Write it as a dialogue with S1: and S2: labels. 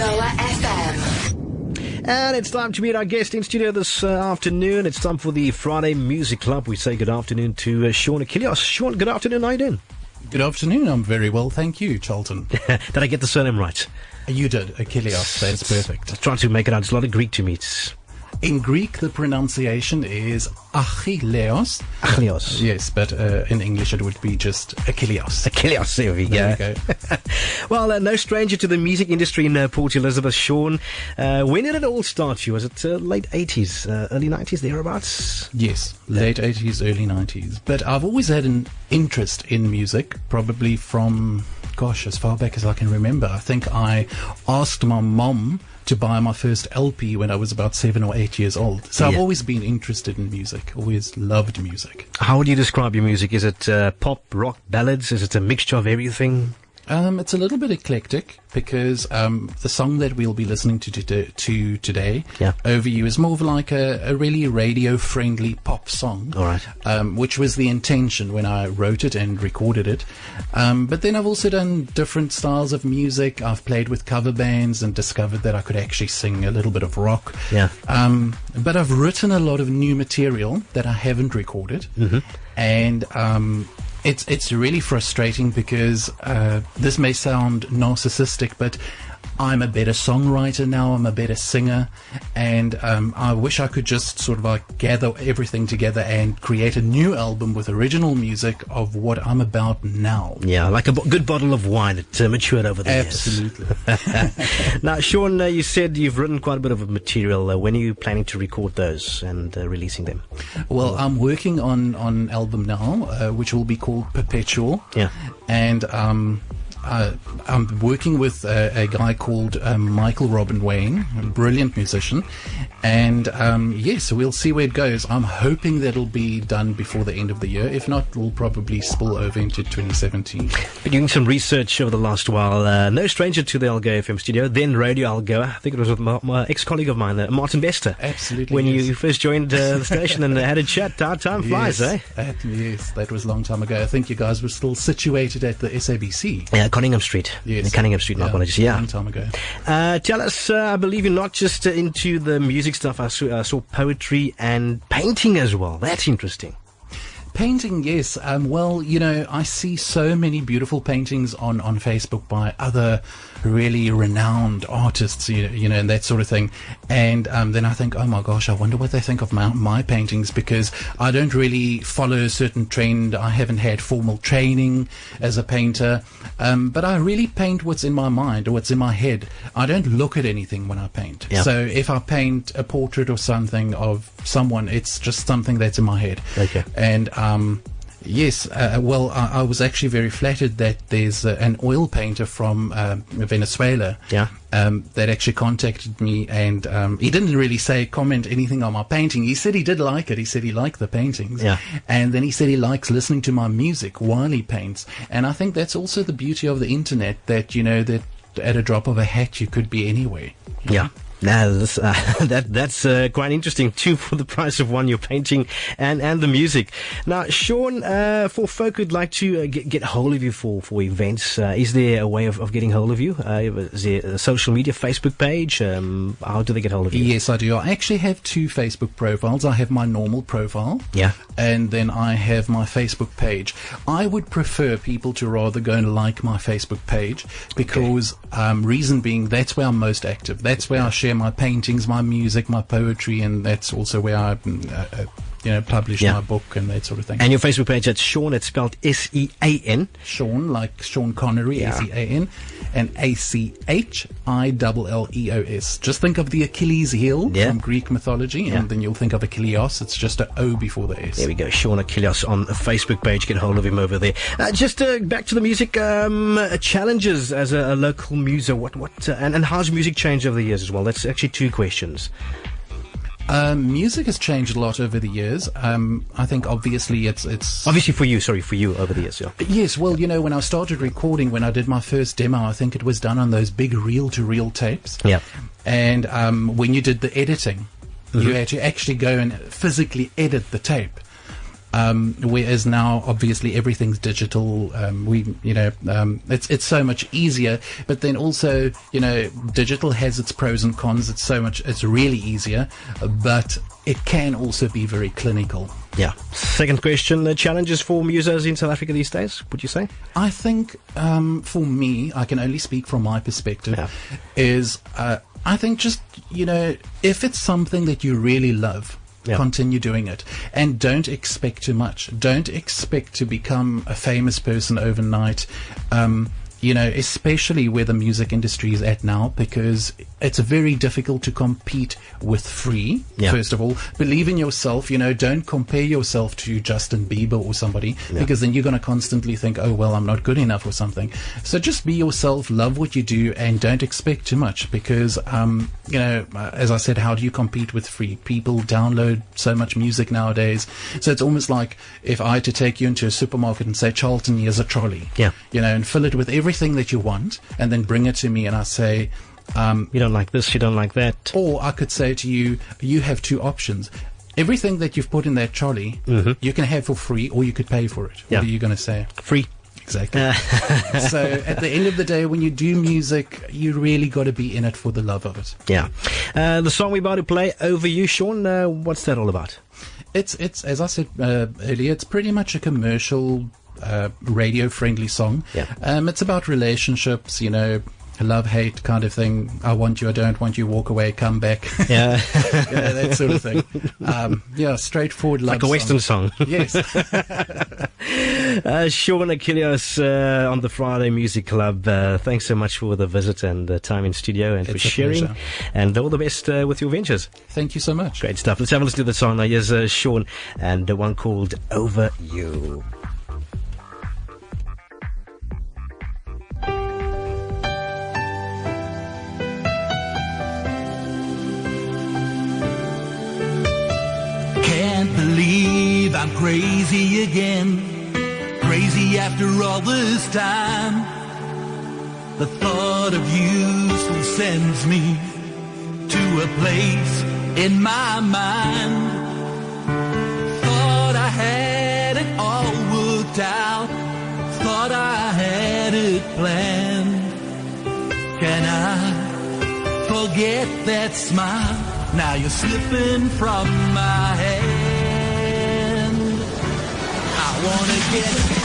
S1: Algoa FM.
S2: And it's time to meet our guest in studio this afternoon. It's time for the Friday Music Club. We say good afternoon to Sean Achilleos. Sean, good afternoon. How are you doing?
S3: Good afternoon. I'm very well, thank you, Charlton.
S2: Did I get the surname right?
S3: You did, Achilleos. That's perfect.
S2: I was trying to make it out. It's a lot of Greek to me.
S3: In Greek, the pronunciation is Achilleos.
S2: Achilleos.
S3: Yes, but in English it would be just Achilleos.
S2: Achilleos, there we go. Well, no stranger to the music industry in Port Elizabeth, Sean. When did it all start for you? Was it late 80s, early 90s, thereabouts?
S3: Yes, late 80s, early 90s. But I've always had an interest in music, probably from, as far back as I can remember. I think I asked my mom to buy my first LP when I was about 7 or 8 years old. So I've always been interested in music, always loved music.
S2: How would you describe your music? Is it pop, rock, ballads? Is it a mixture of everything?
S3: It's a little bit eclectic because the song that we'll be listening to today, Over You, is more of like a really radio-friendly pop song.
S2: All right.
S3: Which was the intention when I wrote it and recorded it. But then I've also done different styles of music. I've played with cover bands and discovered that I could actually sing a little bit of rock.
S2: Yeah.
S3: But I've written a lot of new material that I haven't recorded.
S2: Mm-hmm.
S3: And it's really frustrating because this may sound narcissistic, but I'm a better songwriter now, I'm a better singer, and I wish I could just sort of like gather everything together and create a new album with original music of what I'm about now.
S2: Yeah, like a good bottle of wine that matured over the years.
S3: Absolutely.
S2: Now, Sean, you said you've written quite a bit of material. When are you planning to record those and releasing them?
S3: Well, I'm working on an album now, which will be called Perpetual.
S2: Yeah.
S3: And I'm working with a guy called Michael Robin Wayne, a brilliant musician, and so we'll see where it goes. I'm hoping that'll be done before the end of the year. If not, we'll probably spill over into 2017.
S2: Been doing some research over the last while. No stranger to the Algoa FM studio, then Radio Algoa. I think it was with my ex-colleague of mine, Martin Bester.
S3: Absolutely.
S2: When you first joined the station and had a chat. Time flies,
S3: yes, yes, that was a long time ago. I think you guys were still situated at the SABC.
S2: Yeah, Cunningham Street.
S3: Yes.
S2: Cunningham Street, my apologies. Yeah.
S3: A long time ago.
S2: Tell us, I believe you're not just into the music stuff. I saw poetry and painting as well. That's interesting.
S3: Painting, yes. Well, I see so many beautiful paintings on Facebook by other really renowned artists, and that sort of thing. And then I think, oh my gosh, I wonder what they think of my paintings, because I don't really follow a certain trend. I haven't had formal training as a painter, but I really paint what's in my mind or what's in my head. I don't look at anything when I paint.
S2: Yeah.
S3: So if I paint a portrait or something of someone, it's just something that's in my head.
S2: Okay.
S3: And yes, well, I was actually very flattered that there's an oil painter from Venezuela that actually contacted me, and he didn't really comment anything on my painting. He said he did like it. He said he liked the paintings.
S2: Yeah.
S3: And then he said he likes listening to my music while he paints. And I think that's also the beauty of the internet, that, that at a drop of a hat you could be anywhere.
S2: Yeah. Now, that's quite interesting too, for the price of one, your painting and the music. Now, Sean, for folk who'd like to get hold of you for events, is there a way of getting hold of you? Is there a social media, Facebook page? How do they get hold of you?
S3: Yes, I do. I actually have 2 Facebook profiles. I have my normal profile.
S2: Yeah.
S3: And then I have my Facebook page. I would prefer people to rather go and like my Facebook page, because reason being, that's where I'm most active. That's where I share my paintings, my music, my poetry, and that's also where I publish my book and that sort of thing.
S2: And your Facebook page, that's Sean, it's spelled S-E-A-N.
S3: Sean, like Sean Connery, S-E-A-N, and A-C-H-I-L-L-E-O-S. Just think of the Achilles heel from Greek mythology, and then you'll think of Achilleos. It's just an O before the S.
S2: There we go, Sean Achilleos on the Facebook page. Get hold of him over there. Just back to the music, challenges as a local muser. And how's music changed over the years as well? That's actually 2 questions.
S3: Music has changed a lot over the years. I think obviously it's
S2: obviously for you over the years. Yeah.
S3: Yes. Well, when I started recording, when I did my first demo, I think it was done on those big reel-to-reel tapes.
S2: Yeah.
S3: And when you did the editing, you had to actually go and physically edit the tape. Whereas now, obviously, everything's digital. It's so much easier. But then also, digital has its pros and cons. It's really easier, but it can also be very clinical.
S2: Yeah. Second question, the challenges for musicians in South Africa these days, would you say?
S3: I think, for me, I can only speak from my perspective, is I think just, if it's something that you really love, continue doing it, and don't expect too much. Don't expect to become a famous person overnight. Especially where the music industry is at now, because it's very difficult to compete with free. First of all, believe in yourself. Don't compare yourself to Justin Bieber or somebody, because then you're going to constantly think, oh, well, I'm not good enough or something. So just be yourself, love what you do, and don't expect too much, because, as I said, how do you compete with free? People download so much music nowadays. So it's almost like if I had to take you into a supermarket and say, Charlton, here's a trolley, and fill it with everything that you want, and then bring it to me, and I say,
S2: you don't like this, you don't like that.
S3: Or I could say to you, you have two options. Everything that you've put in that trolley, you can have for free, or you could pay for it. What are you going to say?
S2: Free.
S3: Exactly. So at the end of the day, when you do music, you really got to be in it for the love of it.
S2: Yeah. The song we're about to play, Over You, Sean, what's that all about?
S3: It's as I said earlier, it's pretty much a commercial, radio-friendly song. It's about relationships, love, hate kind of thing. I want you, I don't want you, walk away, come back. That sort of thing. Straightforward love
S2: like a Western song.
S3: Yes.
S2: Sean Achilleos on the Friday Music Club. Thanks so much for the visit and the time in studio, and for sharing. Pleasure. And all the best with your ventures.
S3: Thank you so much.
S2: Great stuff. Let's have a listen to the song now. Here's Sean and the one called Over You.
S1: Can't believe I'm crazy again. Crazy after all this time. The thought of you still sends me to a place in my mind. Thought I had it all worked out. Thought I had it planned. Can I forget that smile? Now you're slipping from my hand. I wanna get